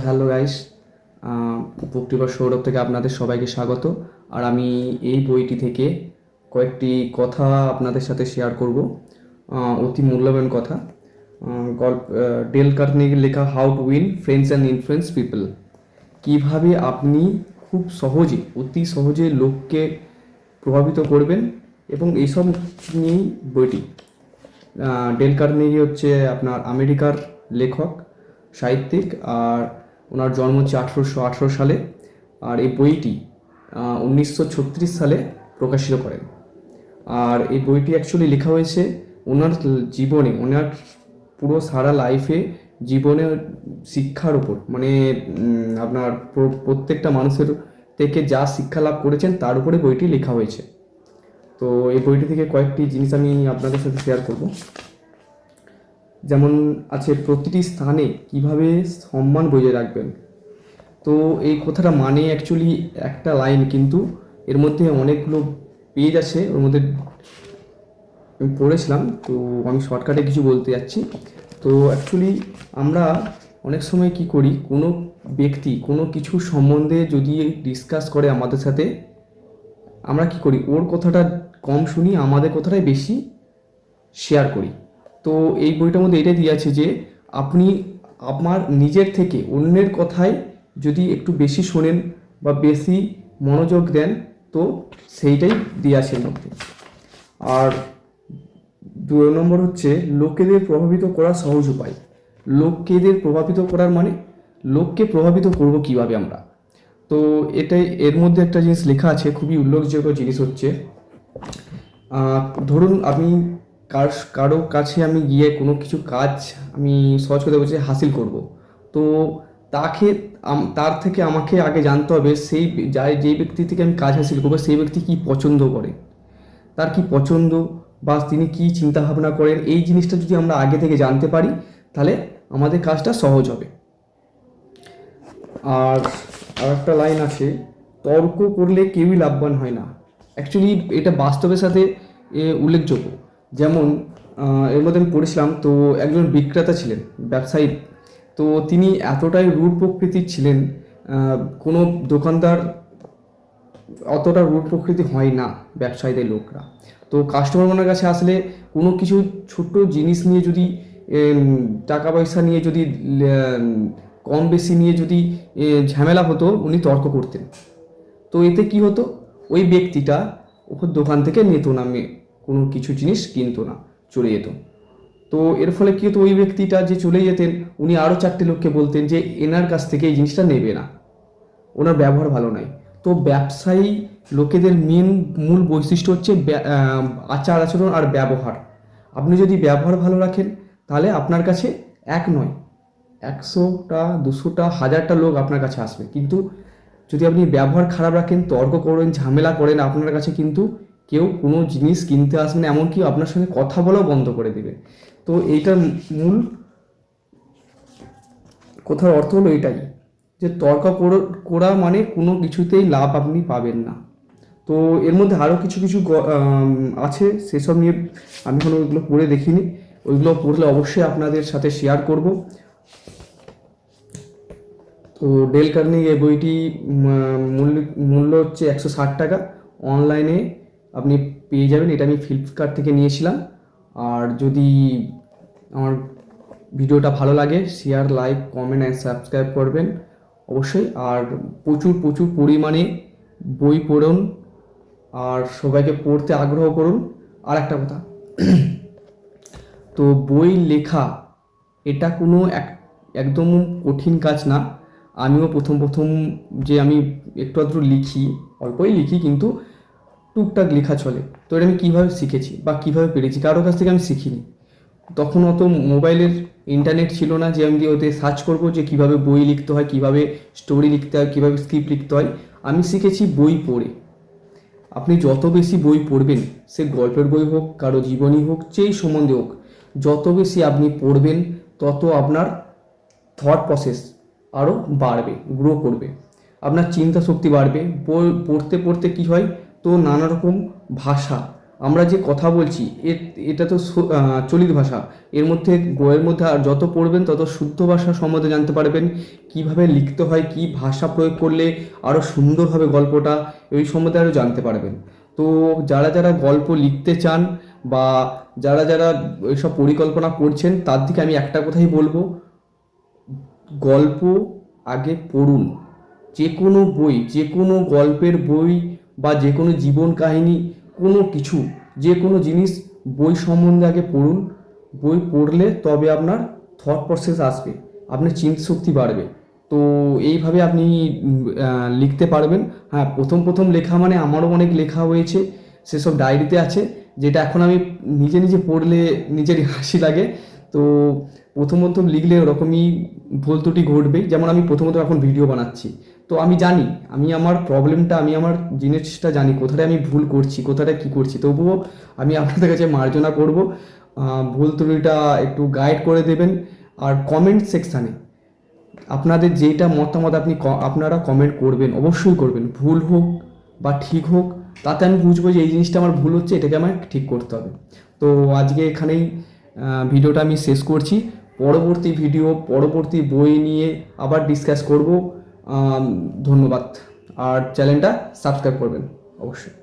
Hello guys, বুকটিপার Sourav থেকে আপনাদের সবাইকে স্বাগত। আর আমি এই বইটি থেকে কয়েকটি কথা আপনাদের সাথে শেয়ার করব, অতি মূল্যবান কথা। গল্প ডেল কার্নেগির লেখা how to win friends and influence people. কীভাবে আপনি খুব সহজে, অতি সহজে লোককে প্রভাবিত করবেন, এবং এইসব নিয়েই বইটি। ডেল কার্নেগি হচ্ছে আপনার আমেরিকার লেখক, সাহিত্যিক। আর ওনার জন্ম হচ্ছে 1818 সালে। আর এই বইটি 1936 সালে প্রকাশিত করেন। আর এই বইটি অ্যাকচুয়ালি লেখা হয়েছে ওনার জীবনে, ওনার পুরো সারা লাইফে, জীবনের শিক্ষার উপর, মানে আপনার প্রত্যেকটা মানুষের থেকে যা শিক্ষা লাভ করেছেন তার উপরে বইটি লেখা হয়েছে। তো এই বইটি থেকে কয়েকটি জিনিস আমি আপনাদের সাথে শেয়ার করব। যেমন আছে, প্রতিটি স্থানে কিভাবে সম্মান বজায় রাখবেন। তো এই কথাটা মানে অ্যাকচুয়ালি একটা লাইন, কিন্তু এর মধ্যে অনেকগুলো পেজ আছে। ওর মধ্যে আমি পড়েছিলাম, তো আমি শর্টকাটে কিছু বলতে যাচ্ছি। তো অ্যাকচুয়ালি আমরা অনেক সময় কি করি, কোনো ব্যক্তি কোনো কিছু সম্বন্ধে যদি ডিসকাস করে আমাদের সাথে, আমরা কি করি, ওর কথাটা কম শুনি, আমাদের কথাটাই বেশি শেয়ার করি। তো এই বইটার মধ্যে এটাই দিয়ে আছে যে আপনি আমার নিজের থেকে অন্যের কথায় যদি একটু বেশি শোনেন বা বেশি মনোযোগ দেন, তো সেইটাই দিয়ে আছে এর মধ্যে। আর 2 নম্বর হচ্ছে লোকেদের প্রভাবিত করার সহজ উপায়। লোকেদের প্রভাবিত করার মানে, লোককে প্রভাবিত করব কিভাবে আমরা। তো এটাই, এর মধ্যে একটা জিনিস লেখা আছে, খুবই উল্লেখযোগ্য জিনিস হচ্ছে, ধরুন আমি কারো কাছে আমি গিয়ে কোনো কিছু কাজ, আমি সহজ কথা বলছি, হাসিল করব। তো তাকে তার থেকে আমাকে আগে জানতে হবে সেই যেই ব্যক্তি থেকে আমি কাজ হাসিল করবো সেই ব্যক্তি কী পছন্দ করে, তার কি পছন্দ বা তিনি কী চিন্তাভাবনা করেন। এই জিনিসটা যদি আমরা আগে থেকে জানতে পারি, তাহলে আমাদের কাজটা সহজ হবে। আর একটা লাইন আছে, তর্ক করলে কেউই লাভবান হয় না। অ্যাকচুয়ালি এটা বাস্তবের সাথে উল্লেখযোগ্য। যেমন এর মধ্যে আমি পড়েছিলাম, তো একজন বিক্রেতা ছিলেন, ব্যবসায়ী। তো তিনি এতটাই রূঢ় প্রকৃতির ছিলেন, কোনো দোকানদার অতটা রূঢ় প্রকৃতি হয় না ব্যবসায়ীদের লোকরা। তো কাস্টমার ওনার কাছে আসলে কোনো কিছু ছোট্ট জিনিস নিয়ে যদি, টাকা পয়সা নিয়ে যদি, কম বেশি নিয়ে যদি ঝামেলা হতো, উনি তর্ক করতেন। তো এতে কি হতো, ওই ব্যক্তিটা ওর দোকান থেকে নিত না, কোনো কিছু জিনিস কিনতো না, চলে যেত। তো এর ফলে কী হতো, ওই ব্যক্তিটা যে চলে যেতেন, উনি আরও 4টে লোককে বলতেন যে এনার কাছ থেকে এই জিনিসটা নেবে না, ওনার ব্যবহার ভালো নয়। তো ব্যবসায়ী লোকেদের মূল বৈশিষ্ট্য হচ্ছে আচার আচরণ আর ব্যবহার। আপনি যদি ব্যবহার ভালো রাখেন, তাহলে আপনার কাছে এক নয়, 100টা 200টা 1000টা লোক আপনার কাছে আসবে। কিন্তু যদি আপনি ব্যবহার খারাপ রাখেন, তর্ক করেন, ঝামেলা করেন, আপনার কাছে কিন্তু কেউ কোনো জিনিস কিনতে আসবে না, এমনকি আপনার সঙ্গে কথা বলাও বন্ধ করে দেবে। তো এইটার মূল কথার অর্থ হলো এটাই, যে তর্ক করা মানে কোনো কিছুতেই লাভ আপনি পাবেন না। তো এর মধ্যে আরও কিছু কিছু আছে, সেসব নিয়ে আমি এখনো ওইগুলো পড়ে দেখিনি। ওইগুলো পড়লে অবশ্যই আপনাদের সাথে শেয়ার করব। তো ডেল কার্নেগি এই বইটি মূল্য হচ্ছে 160 টাকা। অনলাইনে আপনি পেয়ে যাবেন। এটা আমি ফ্লিপকার্ট থেকে নিয়েছিলাম। আর যদি আমার ভিডিওটা ভালো লাগে, share, like, comment and subscribe করবেন অবশ্যই। আর প্রচুর প্রচুর পরিমাণে বই পড়ুন, আর সবাইকে পড়তে আগ্রহ করুন। আর একটা কথা, তো বই লেখা এটা কোনো একদম কঠিন কাজ না। আমিও প্রথম প্রথম যে আমি একটু আধটু লিখি, অল্পই লিখি, কিন্তু টুকটাক লেখা চলে। তো এটা আমি কীভাবে শিখেছি বা কীভাবে পেরেছি, কারোর কাছ থেকে আমি শিখিনি। তখন অত মোবাইলের ইন্টারনেট ছিল না যে আমি ওতে সার্চ করবো যে কীভাবে বই লিখতে হয়, কীভাবে স্টোরি লিখতে হয়, কীভাবে স্ক্রিপ্ট লিখতে হয়। আমি শিখেছি বই পড়ে। আপনি যত বেশি বই পড়বেন, সে গল্পের বই হোক, কারো জীবনী হোক, যেই সম্বন্ধে হোক, যত বেশি আপনি পড়বেন, তত আপনার থট প্রসেস আরও বাড়বে, গ্রো করবে, আপনার চিন্তা শক্তি বাড়বে। বই পড়তে পড়তে কী হয়, তো নানা রকম ভাষা, আমরা যে কথা বলছি এটা তো চলিত ভাষা। বইয়ের মধ্যে আর যত পড়বেন তত শুদ্ধ ভাষা সম্বন্ধে জানতে পারবেন, কিভাবে লিখতে হয়, কি ভাষা প্রয়োগ করলে আরও সুন্দরভাবে গল্পটা এই সম্বন্ধে আরও জানতে পারবেন। তো যারা যারা গল্প লিখতে চান বা যারা যারা এইসব পরিকল্পনা করছেন, তার দিকে আমি একটা কথাই বলবো, গল্প আগে পড়ুন। যে কোনো বই, যে কোনো গল্পের বই বা যে কোনো জীবন কাহিনী, কোনো কিছু, যে কোনো জিনিস, বই সম্বন্ধে আগে পড়ুন। বই পড়লে তবে আপনার থট প্রসেস আসবে, আপনার চিন্তা শক্তি বাড়বে। তো এইভাবে আপনি লিখতে পারবেন। হ্যাঁ, প্রথম প্রথম লেখা মানে আমারও অনেক লেখা হয়েছে, সেসব ডায়েরিতে আছে, যেটা এখন আমি নিজে নিজে পড়লে নিজেরই হাসি লাগে। তো প্রথম প্রথম লিখলে ওরকমই ভুল ত্রুটি ঘটবেই। যেমন আমি প্রথমত এখন ভিডিও বানাচ্ছি, তো আমি জানি, আমি আমার প্রবলেমটা, আমি আমার জিনিসটা জানি, কোথাটা আমি ভুল করছি, কোথাটা কী করছি। তবুও আমি আপনাদের কাছে মার্জনা করব, ভুল ত্রুটিটা একটু গাইড করে দেবেন। আর কমেন্ট সেকশানে আপনাদের যেটা মতামত আপনারা কমেন্ট করবেন, অবশ্যই করবেন, ভুল হোক বা ঠিক হোক, তাতে আমি বুঝবো যে এই জিনিসটা আমার ভুল হচ্ছে, এটাকে আমার ঠিক করতে হবে। তো আজকে এখানেই ভিডিওটা আমি শেষ করছি। পরবর্তী ভিডিও, পরবর্তী বই নিয়ে আবার ডিসকাস করব। ধন্যবাদ। আর চ্যানেলটা সাবস্ক্রাইব করবেন অবশ্যই।